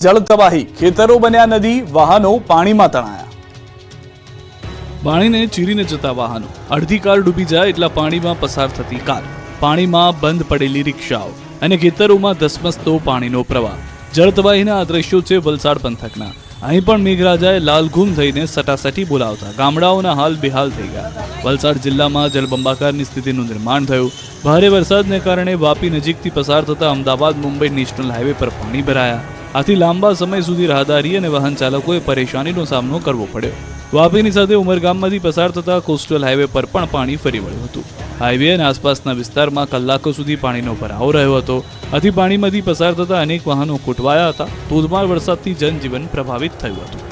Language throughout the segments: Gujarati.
જળ તબાહી, ખેતરો બન્યા નદી, વાહનો પાણીમાં તણાયા। પાણીને ચીરીને જતા વાહનો, અડધી કાર ડૂબી જાય એટલા પાણીમાં પસાર થતી કાર, પાણીમાં બંધ પડેલી રિક્ષાઓ અને ખેતરોમાં ધસમસતો પાણીનો પ્રવાહ। જળ તબાહીના આ દ્રશ્યો છે વલસાડ પંથકના। અહીં પણ મેઘરાજાએ લાલઘૂમ થઈને સટાસટી બોલાવતા ગામડાઓના હાલ બેહાલ થઈ ગયા। વલસાડ જિલ્લામાં જળબંબાકારની સ્થિતિનું નિર્માણ થયું। ભારે વરસાદને કારણે વાપી નજીકથી પસાર થતા અમદાવાદ મુંબઈ નેશનલ હાઈવે પર પાણી ભરાયા। આથી લાંબા સમય સુધી રાહદારી અને વાહન ચાલકોએ પરેશાનીનો સામનો કરવો પડ્યો। વાપીની સાથે ઉમરગામમાંથી પસાર થતા કોસ્ટલ હાઈવે પર પણ પાણી ફરી વળ્યું હતું। હાઈવે અને આસપાસના વિસ્તારમાં કલાકો સુધી પાણીનો ભરાવો રહ્યો હતો। આથી પાણીમાંથી પસાર થતા અનેક વાહનો ખૂટવાયા હતા। ધોધમાર વરસાદથી જનજીવન પ્રભાવિત થયું હતું।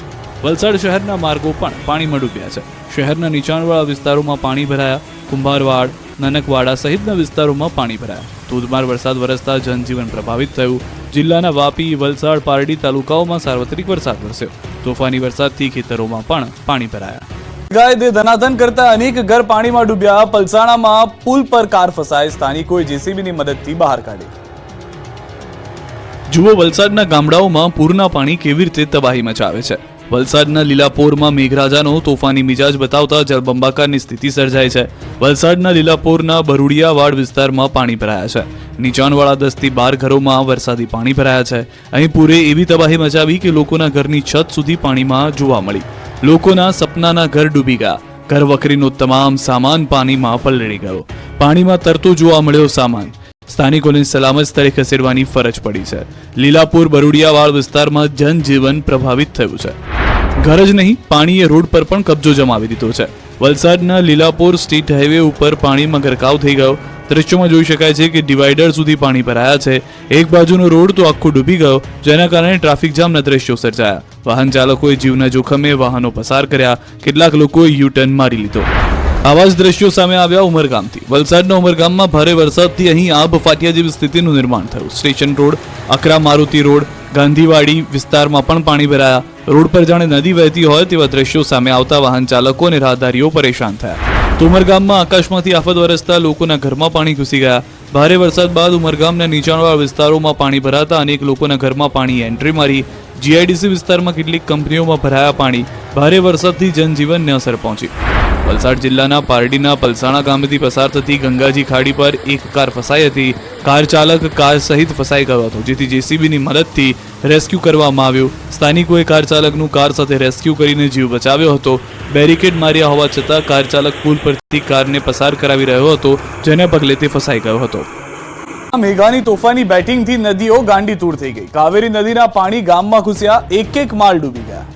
વલસાડ શહેરના માર્ગો પણ પાણીમાં ડૂબ્યા છે। શહેરના નીચાણવાળા વિસ્તારોમાં પાણી ભરાયા। કુંભારવાડ, નનકવાડા સહિતના વિસ્તારોમાં પાણી ભરાયા। ધોધમાર વરસાદ વરસતા જનજીવન પ્રભાવિત થયું। જિલ્લાના વાપી, વલસાડ, પારડી તાલુકાઓમાં સાર્વત્રિક વરસાદ વરસ્યો। તોફાની વરસાદથી ખેતરોમાં પણ પાણી ભરાયા। ગાયદે ધનાધન કરતા અનેક ઘર પાણીમાં ડૂબ્યા। પલસાણામાં પુલ પર કાર ફસાઈ, સ્થાનિકોએ જેસીબીની મદદથી બહાર કાઢી। જુઓ વલસાડના ગામડાઓમાં પૂરના પાણી કેવી રીતે તબાહી મચાવે છે। વલસાડના લીલાપોરમાં મેઘરાજાનો તોફાની મિજાજ બતાવતા જળબંબાકારની સ્થિતિ સર્જાઈ છે। વલસાડના લીલાપોરના બરુડિયાવાડ વિસ્તારમાં પાણી ભરાયા છે। નીચાણવાળા 10 થી 12 ઘરોમાં વરસાદી પાણી ભરાયા છે। અહીં પૂરે એવી તબાહી મચાવી કે લોકોના ઘરની છત સુધી પાણીમાં જોવા મળી। લોકોના સપનાના ઘર ડૂબી ગયા। ઘર વખરીનો તમામ સામાન પાણીમાં પલળી ગયો। પાણીમાં તરતો જોવા મળ્યો સામાન। સ્થાનિકોને સલામત સ્થળે ખસેડવાની ફરજ પડી છે। લીલાપુર બરુડિયાવાડ વિસ્તારમાં જનજીવન પ્રભાવિત થયું છે। ઘર જ નહીં, પાણીએ રોડ પર પણ કબજો જમાવી દીધો છે। વલસાડના લીલાપુર સ્ટેટ હાઈવે ઉપર પાણીમાં ગરકાવ થઈ ગયો। દ્રશ્યોમાં જોઈ શકાય છે કે ડિવાઈડર સુધી પાણી ભરાયા છે। એક બાજુનો રોડ તો આખો ડૂબી ગયો, જેના કારણે ટ્રાફિક જામના દ્રશ્યો સર્જાયા। વાહન ચાલકોએ જીવના જોખમે વાહનો પસાર કર્યા। કેટલાક લોકોએ યુ ટર્ન મારી લીધો। આવા જ દ્રશ્યો સામે આવ્યા ઉમરગામથી। વલસાડના ઉમરગામમાં ભારે વરસાદથી અહીં આબ ફાટ્યા જેવી સ્થિતિનું નિર્માણ થયું। સ્ટેશન રોડ, અકરા મારુતિ રોડ, ગાંધીવાડી વિસ્તારમાં પણ પાણી ભરાયા। રોડ પર જાણે નદી વહેતી હોય તેવા દ્રશ્યો સામે આવતા વાહન ચાલકો અને રાહદારીઓ પરેશાન થયા। ઉમરગામમાં આકાશમાંથી આફત વરસતા લોકોના ઘરમાં પાણી ઘૂસી ગયા। ભારે વરસાદ બાદ ઉમરગામના નીચાણવાળા વિસ્તારોમાં પાણી ભરાતા અનેક લોકોના ઘરમાં પાણી એન્ટ્રી મારી। જીઆઈડીસી વિસ્તારમાં કેટલીક કંપનીઓમાં ભરાયા પાણી। ભારે વરસાદથી જનજીવનને અસર પહોંચી। વલસાડ જિલ્લાના પારડીના પલસાણા ગામેથી પસાર થતી ગંગાજી ખાડી પર એક કાર ફસાઈ હતી। કાર ચાલક કાર સહિત ફસાઈ ગયો હતો, જેથી જેસીબીની મદદથી રેસ્ક્યુ કરવામાં આવ્યું। સ્થાનિકોએ કાર ચાલકનું કાર સાથે રેસ્ક્યુ કરીને જીવ બચાવ્યો હતો। બેરિકેડ માર્યા હોવા છતાં કાર ચાલક પુલ પરથી કારને પસાર કરાવી રહ્યો હતો, જેને પગલે તે ફસાઈ ગયો હતો। મેઘાની તોફાની બેટિંગથી નદીઓ ગાંડીતૂર થઈ ગઈ। કાવેરી નદીના પાણી ગામમાં ઘૂસ્યા, એક માળ ડૂબી ગયા।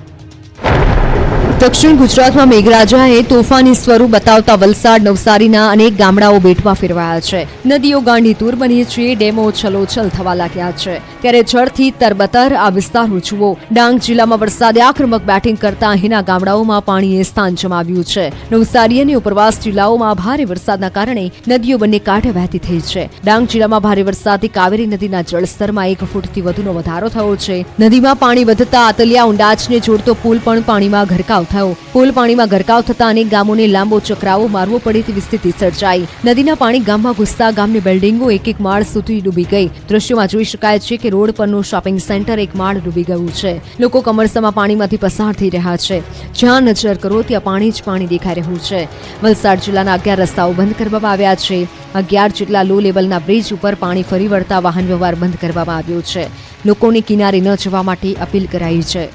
દક્ષિણ ગુજરાતમાં મેઘરાજાએ તોફાની સ્વરૂપ બતાવતા વલસાડ, નવસારીના અનેક ગામડાઓ બેટમાં ફેરવાયા છે। નદીઓ ગાંડીતૂર બની છે, ડેમો છલોછલ થવા લાગ્યા છે। ત્યારે જળથી તરબતર આ વિસ્તારો જુઓ। ડાંગ જિલ્લામાં વરસાદે આક્રમક બેટિંગ કરતા અહીંના ગામડાઓમાં પાણીએ સ્થાન જમાવ્યું છે। નવસારી અને ઉપરવાસ જિલ્લાઓમાં ભારે વરસાદના કારણે નદીઓ બંને કાંઠે વહેતી થઈ છે। ડાંગ જિલ્લામાં ભારે વરસાદથી કાવેરી નદીના જળસ્તરમાં 1 ફૂટથી વધુનો વધારો થયો છે। નદીમાં પાણી વધતા આતલિયા ઉંડાચને જોડતો પુલ પણ પાણીમાં ગરકાવ થયો। પુલ પાણીમાં ગરકાવ થતા અનેક ગામોને લાંબો ચક્રાવો મારવો પડે તેવી સ્થિતિ સર્જાઈ। નદીના પાણી ગામમાં ઘૂસતા ગામની બિલ્ડિંગો એક માળ સુધી ડૂબી ગઈ। દ્રશ્યોમાં જોઈ શકાય છે કે રોડ પરનું શોપિંગ સેન્ટર એક માળ ડૂબી ગયું છે। લોકો કમરસામાં પાણીમાંથી પસાર થઈ રહ્યા છે। જ્યાં નજર કરો ત્યાં પાણી જ પાણી દેખાઈ રહ્યું છે। વલસાડ જિલ્લાના 11 રસ્તાઓ બંધ કરવામાં આવ્યા છે। 11 જેટલા લો લેવલના બ્રિજ ઉપર પાણી ફરી વળતા વાહન વ્યવહાર બંધ કરવામાં આવ્યો છે। લોકોને કિનારે ન જવા માટે અપીલ કરાઈ છે।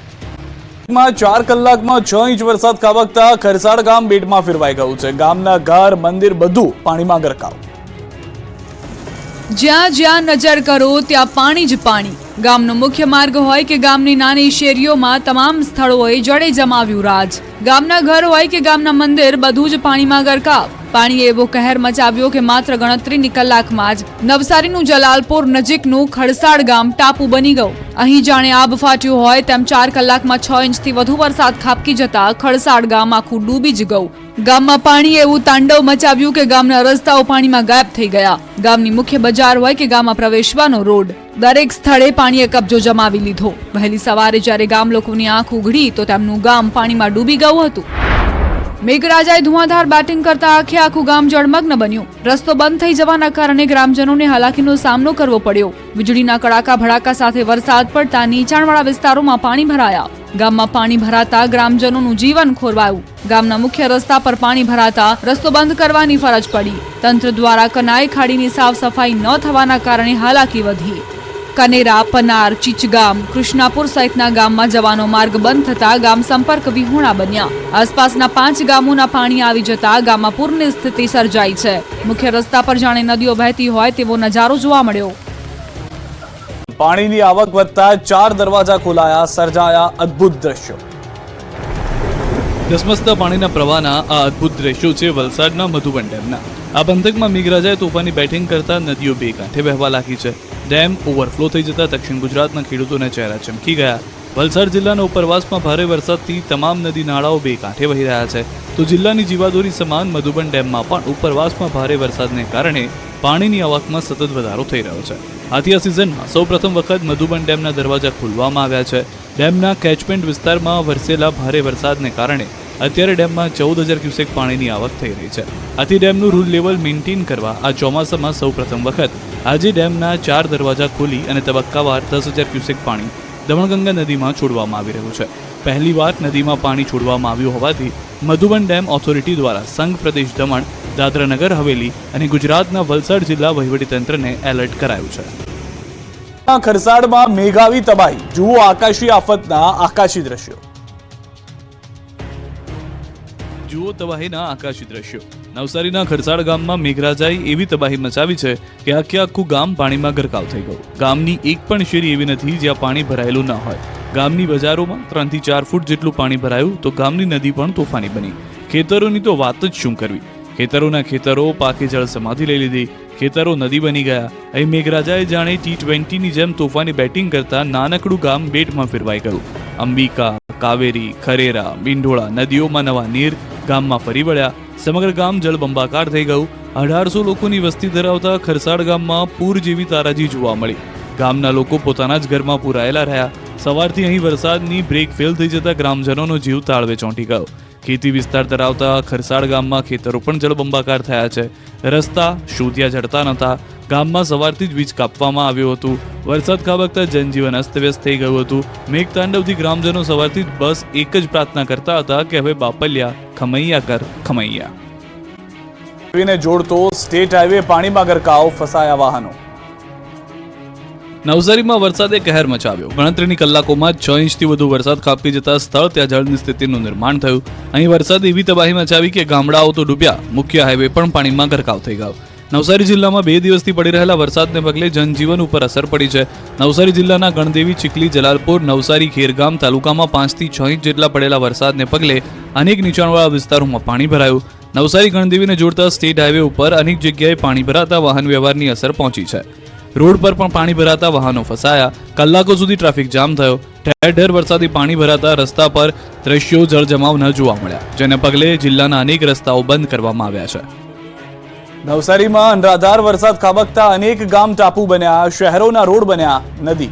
4 કલાકમાં 6 ઇંચ વરસાદ ખાબકતા ખરસાડ ગામ બેટમાં ફેરવાઈ ગયું છે। ગામના ઘર, મંદિર બધું પાણીમાં ગરકાવ। જ્યાં જ્યાં નજર કરો ત્યાં પાણી જ પાણી। ગામનો મુખ્ય માર્ગ હોય કે ગામની નાની શેરીઓમાં તમામ સ્થળોએ જડે જમાવ્યું રાજ। ગામના ઘર હોય કે ગામના મંદિર બધું જ પાણીમાં ગરકાવ। પાણીએ એવો કહેર મચાવ્યો કે માત્ર ગણતરીની કલાકમાં જ નવસારીનું જલાલપોર નજીકનું ખડસાડ ગામ ટાપુ બની ગયું। અહીં જાણે આબ ફાટ્યું હોય તેમ 4 કલાકમાં 6 ઇંચથી વધુ વરસાદ ખાબકી જતા ખડસાડ ગામ આખું ડૂબી જ ગયું। ગામમાં પાણીએ એવું તાંડવ મચાવ્યું કે ગામના રસ્તાઓ પાણીમાં ગાયબ થઈ ગયા। ગામની મુખ્ય બજાર હોય કે ગામમાં પ્રવેશવાનો રોડ, દરેક સ્થળે પાણીએ કબજો જમાવી લીધો। વહેલી સવારે જ્યારે ગામ લોકોની આંખ ઉઘડી તો તેમનું ગામ પાણીમાં ડૂબી ગયું હતું। મેઘરાજાએ ધુઆધાર બેટિંગ કરતા આખું ગામ જળમગ્ન બન્યું. રસ્તો બંધ થઈ જવાના કારણે ગ્રામજનોને હાલાકીનો સામનો કરવો પડ્યો. વીજળીના કડાકા ભડાકા સાથે વરસાદ પડતા નીચાણવાળા વિસ્તારોમાં પાણી ભરાયા. ગામમાં પાણી ભરાતા ગ્રામજનોનું જીવન ખોરવાયું. ગામના મુખ્ય રસ્તા પર પાણી ભરાતા રસ્તો બંધ કરવાની ફરજ પડી. તંત્ર દ્વારા કનાઈ ખાડીની સાફ સફાઈ ન થવાના કારણે હાલાકી વધી. કનેરા, પનાર, ચીચગામ, કૃષ્ણાપુર સહિતના ગામમાં જવાનો માર્ગ બંધ થતા ગામ સંપર્ક વિહોણા બન્યા. આસપાસના 5 ગામોના પાણી આવી જતા ગામમાં પૂરની સ્થિતિ સર્જાઈ છે. મુખ્ય રસ્તા પર જાણે નદીઓ વહેતી હોય તેવો નજારો જોવા મળ્યો. પાણીની આવક વધતા 4 દરવાજા ખોલાયા, સર્જાયા અદ્ભુત દ્રશ્યો. ધસમસતા પાણીના પ્રવાહના આ અદ્ભુત દ્રશ્યો છે વલસાડના મધુબન ડેમના. આ પંથકમાં મેઘરાજાએ તોફાની બેટિંગ કરતા નદીઓ બે કાંઠે વહેવા લાગી છે. ડેમ ઓવરફ્લો થઈ જતા દક્ષિણ ગુજરાતના ખેડૂતોના ચહેરા ચમકી ગયા. વલસાડ જિલ્લાના ઉપરવાસમાં ભારે વરસાદથી તમામ નદી નાળાઓ બે કાંઠે વહી રહ્યા છે, તો જિલ્લાની જીવાદોરી સમાન મધુબન ડેમમાં પણ ઉપરવાસમાં ભારે વરસાદને કારણે પાણીની આવકમાં સતત વધારો થઈ રહ્યો છે. આથી આ સિઝનમાં સૌપ્રથમ વખત મધુબન ડેમના દરવાજા ખોલવામાં આવ્યા છે. ડેમના કેચમેન્ટ વિસ્તારમાં વરસેલા ભારે વરસાદને કારણે અત્યારે ડેમમાં 14,000 ક્યુસેક પાણીની આવક થઈ રહી છે. આથી ડેમનું રૂલ લેવલ મેન્ટેન કરવા આ ચોમાસામાં સૌપ્રથમ વખત આજે ડેમના 4 દરવાજા ખોલી અને તબક્કાવાર 10,000 ક્યુસેક પાણી દમણગંગા નદીમાં છોડવામાં આવી રહ્યું છે. પહેલીવાર નદીમાં પાણી છોડવામાં આવ્યું હોવાથી મધુબન ડેમ ઓથોરિટી દ્વારા સંઘ પ્રદેશ દમણ, દાદરા નગર હવેલી અને ગુજરાતના વલસાડ જિલ્લા વહીવટીતંત્રને એલર્ટ કરાયું છે. ખરસાડમાં મેઘાવી તબાહી, જુઓ આકાશી આફતના આકાશી દ્રશ્યો. જુઓ તબાહીના આકાશી દ્રશ્યો. નવસારીના ખરસાડ ગામમાં મેઘરાજાએ એવી તબાહી મચાવી છે કે આખું ગામ પાણીમાં ગરકાવ થઈ ગયું. ગામની એક પણ શેરી એવી નથી જ્યાં પાણી ભરાયેલું ન હોય. ગામની બજારોમાં 3 થી 4 ફૂટ જેટલું પાણી ભરાયું, તો ગામની નદી પણ તોફાની બની. ખેતરોની તો વાત જ શું કરવી. ખેતરોના ખેતરો પાકે જળ સમાધિ લઈ લીધી. ખેતરો નદી બની ગયા. અહીં મેઘરાજાએ જાણે T20ની જેમ તોફાની બેટિંગ કરતા નાનકડું ગામ બેટમાં ફેરવાઈ ગયું. અંબિકા, કાવેરી, ખરેરા, બિંડોળા નદીઓમાં નવા નીર ગામમાં ફરી વળ્યા. સમગ્ર ગામ જળબંબાકાર થઈ ગયું. 1800 લોકોની વસ્તી ધરાવતા ખરસાડ ગામમાં પૂર જેવી તારાજી જોવા મળી. ગામના લોકો પોતાના જ ઘરમાં પુરાયેલા રહ્યા. સવારથી અહીં વરસાદની બ્રેક ફેલ થઈ જતા ગ્રામજનોનો જીવ તાળવે ચોંટી ગયો. ખેતી વિસ્તાર ધરાવતા ખરસાડ ગામમાં ખેતરો પણ જળબંબાકાર થયા છે. રસ્તા શોધ્યા જડતા નહોતા. ગામમાં સવારથી જ વીજ કાપવામાં આવ્યું હતું. વરસાદ ખાબકતા જનજીવન અસ્તવ્યસ્ત થઈ ગયું હતું. મેઘતાંડવથી ગ્રામજનો સવારથી જ બસ એક જ પ્રાર્થના કરતા હતા કે હવે બાપલિયા ખમૈયા કર ખમૈયા. જોડતો સ્ટેટ હાઈવે પાણીમાં ગરકાવ, ફસાયા વાહનો. નવસારીમાં વરસાદે કહેર મચાવ્યો. ગણતરીની કલાકોમાં 6 ઇંચથી વધુ વરસાદ ખાબકી જતા સ્થળ ત્યાં જળની સ્થિતિનું નિર્માણ થયું. અહીં વરસાદે એવી તબાહી મચાવી કે ગામડાઓ તો ડૂબ્યા, મુખ્ય હાઈવે પણ પાણીમાં ગરકાવ થઈ ગયો. નવસારી જિલ્લામાં 2 દિવસથી પડી રહેલા વરસાદને પગલે જનજીવન ઉપર અસર પડી છે. નવસારી જિલ્લાના ગણદેવી, ચીખલી, જલાલપુર, નવસારી, ખેરગામ તાલુકામાં 5 થી 6 ઇંચ જેટલા પડેલા વરસાદને પગલે અનેક નીચાણવાળા વિસ્તારોમાં પાણી ભરાયું. નવસારી ગણદેવીને જોડતા સ્ટેટ હાઈવે ઉપર અનેક જગ્યાએ પાણી ભરાતા વાહન વ્યવહારની અસર પહોંચી છે. રોડ પર પણ પાણી ભરાતા વાહનો ફસાયા. કલાકો સુધી ટ્રાફિક જામ થયો. ઠેર ઠેર વરસાદી પાણી ભરાતા રસ્તા પર દ્રશ્યો જળજમાવ ન જોવા મળ્યા, જેને પગલે જિલ્લાના અનેક રસ્તાઓ બંધ કરવામાં આવ્યા છે. નવસારીમાં અનરાધાર વરસાદ ખાબકતા અનેક ગામ ટાપુ બન્યા, શહેરોના રોડ બન્યા નદી.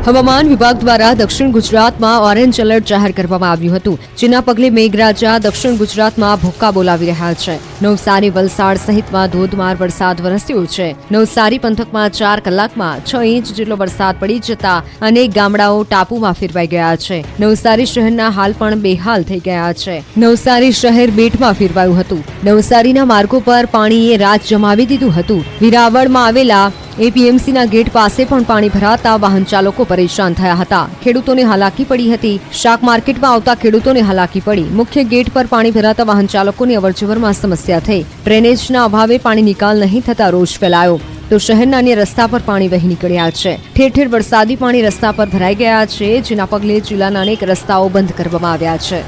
હવામાન વિભાગ દ્વારા દક્ષિણ ગુજરાતમાં ઓરેન્જ એલર્ટ જાહેર કરવામાં આવ્યું હતું, જેના પગલે મેઘરાજા દક્ષિણ ગુજરાતમાં ભૂક્કા બોલાવી રહ્યા છે. નવસારી, વલસાડ સહિતમાં ધોધમાર વરસાદ વરસ્યો છે. નવસારી પંથકમાં 4 કલાકમાં 6 ઇંચ જેટલો વરસાદ પડી જતા અનેક ગામડાઓ ટાપુમાં ફેરવાઈ ગયા છે. નવસારી શહેરના હાલ પણ બેહાલ થઈ ગયા છે. નવસારી શહેર બેટમાં ફેરવાયું હતું. નવસારીના માર્ગો પર પાણીએ રાજ જમાવી દીધું હતું. વિરાવળમાં આવેલા એપીએમસીના ગેટ પાસે પણ પાણી ભરાતા વાહન ચાલકો પરેશાન થયા હતા. ખેડૂતોને હાલાકી પડી હતી. શાક માર્કેટમાં આવતા ખેડૂતોને હાલાકી પડી. મુખ્ય ગેટ પર પાણી ભરાતા વાહન ચાલકોની અવરજવરમાં સમસ્યા થઈ. ડ્રેનેજના અભાવે પાણી નિકાલ નહીં થતા રોષ ફેલાયો, તો શહેરના અન્ય રસ્તા પર પાણી વહી નીકળ્યા છે. ઠેર ઠેર વરસાદી પાણી રસ્તા પર ભરાઈ ગયા છે, જેના પગલે જિલ્લાના અનેક રસ્તાઓ બંધ કરવામાં આવ્યા છે.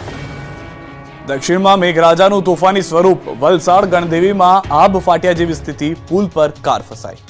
દક્ષિણમાં મેઘરાજાનું તોફાની સ્વરૂપ. વલસાડ ગણદેવીમાં આબ ફાટ્યા જેવી સ્થિતિ, પુલ પર કાર ફસાઈ.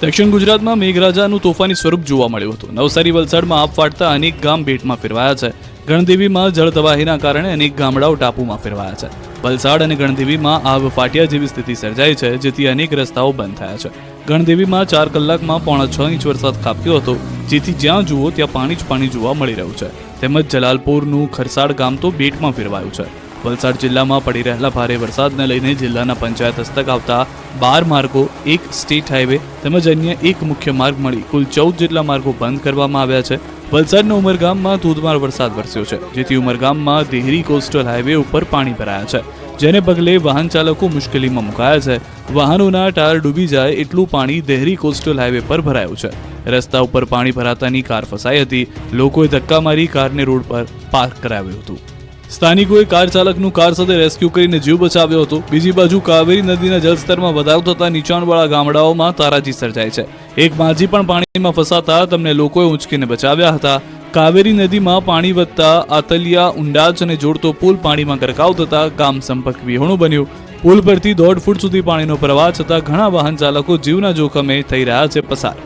દક્ષિણ ગુજરાતમાં મેઘરાજાનું તોફાની સ્વરૂપ જોવા મળ્યું હતું. નવસારી, વલસાડમાં આબ ફાટતા અનેક ગામ બેટમાં ફેરવાયા છે. ગણદેવીમાં જળતબાહીના કારણે અનેક ગામડાઓ ટાપુમાં ફેરવાયા છે. વલસાડ અને ગણદેવીમાં આબ ફાટ્યા જેવી સ્થિતિ સર્જાઈ છે, જેથી અનેક રસ્તાઓ બંધ થયા છે. ગણદેવીમાં 4 કલાકમાં 5.5 ઇંચ વરસાદ ખાબક્યો હતો. જેથી જ્યાં જુઓ ત્યાં પાણી જ પાણી જોવા મળી રહ્યું છે. તેમજ જલાલપોરનું ખરસાડ ગામ તો બેટમાં ફેરવાયું છે. વલસાડ જિલ્લામાં પડી રહેલા ભારે વરસાદને લઈને જિલ્લાના પંચાયત હસ્તક આવતા 12 માર્ગો, એક સ્ટેટ હાઈવે તેમજ અન્ય એક મુખ્ય માર્ગ મળી કુલ 14 જેટલા માર્ગો બંધ કરવામાં આવ્યા છે. વલસાડના ઉમરગામમાં ધોધમાર વરસાદ વરસ્યો છે, જેથી ઉમરગામમાં દેહરી કોસ્ટલ હાઈવે ઉપર પાણી ભરાયા છે, જેને પગલે વાહન ચાલકો મુશ્કેલીમાં મુકાયા છે. વાહનોના ટાયર ડૂબી જાય એટલું પાણી દેહરી કોસ્ટલ હાઈવે પર ભરાયું છે. રસ્તા ઉપર પાણી ભરાતાની કાર ફસાઈ હતી. લોકોએ ધક્કા મારી કારને રોડ પર પાર્ક કરાવ્યું હતું. સ્થાનિકોએ કાર ચાલકનું કાર સાથે રેસ્ક્યુ કરીને જીવ બચાવ્યો હતો. બીજી બાજુ કાવેરી નદીના જળસ્તરમાં વધારો થતા નીચાણવાળા ગામડાઓમાં તારાજી સર્જાય છે. એક માજી પણ પાણીમાં ફસાતા તેમને લોકોએ ઊંચકીને બચાવ્યા હતા. કાવેરી નદીમાં પાણી વધતા આતલિયા ઉંડાચને જોડતો પુલ પાણીમાં ગરકાવ થતા ગામ સંપર્ક વિહોણું બન્યું. પુલ પરથી 1.5 ફૂટ સુધી પાણીનો પ્રવાહ છતાં ઘણા વાહન ચાલકો જીવના જોખમે થઈ રહ્યા છે પસાર.